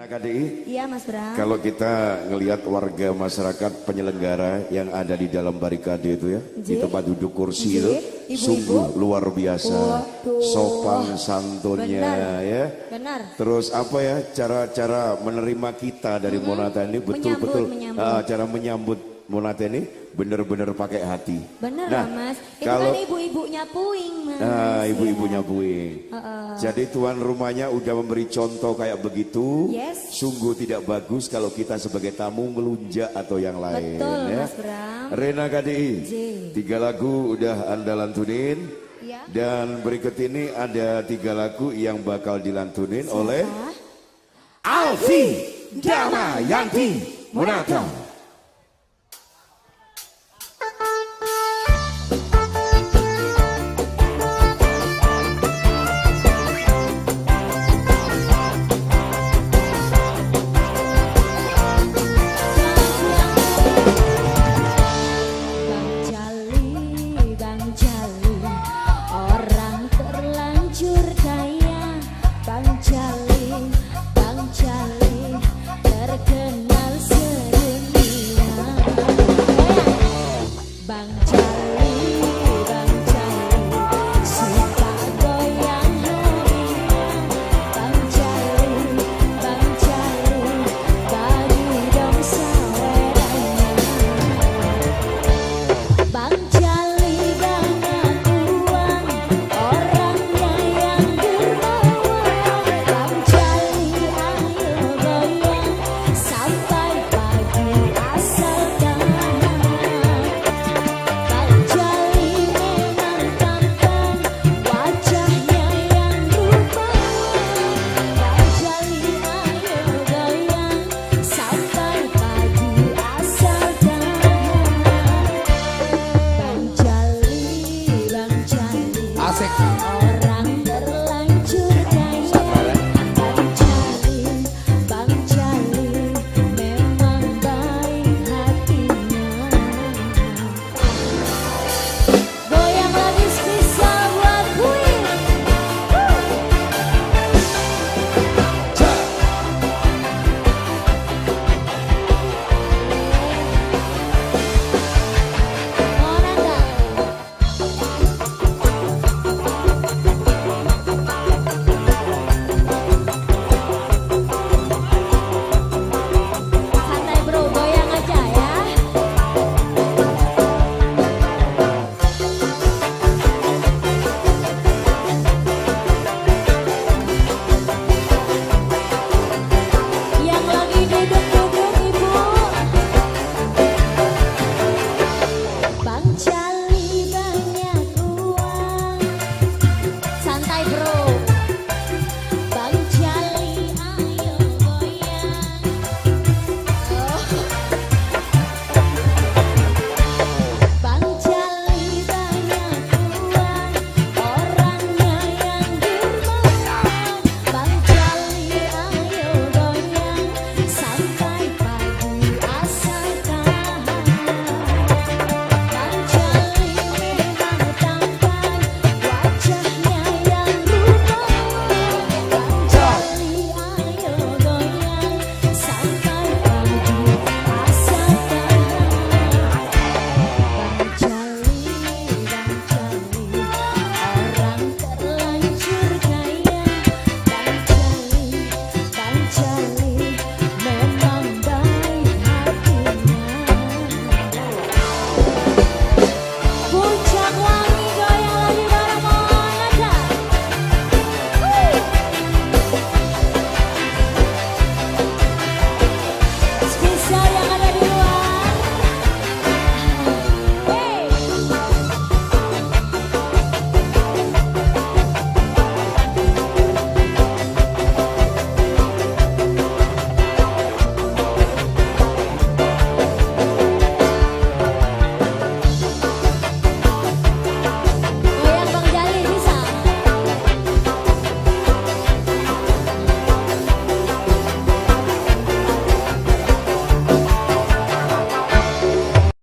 Nah KDI, iya Mas Bram. kalau kita ngelihat warga masyarakat penyelenggara yang ada di dalam barikade itu ya, di tempat duduk kursi itu, sungguh luar biasa, sopan santunnya ya. Benar. Terus apa ya, cara-cara menerima kita dari Monata ini betul-betul, cara menyambut Monata ini bener-bener pakai hati. Bener nah, Mas, itu kalau, kan ibu-ibunya puing Mas. Nah ibu-ibunya puing. Jadi tuan rumahnya udah memberi contoh kayak begitu. Yes. Sungguh tidak bagus kalau kita sebagai tamu melunjak atau yang lain. Betul ya. Mas Bram. Rena KDI, 3 lagu udah anda lantunin. Ya. Dan berikut ini ada 3 lagu yang bakal dilantunin oleh Alfi Damayanti Monata.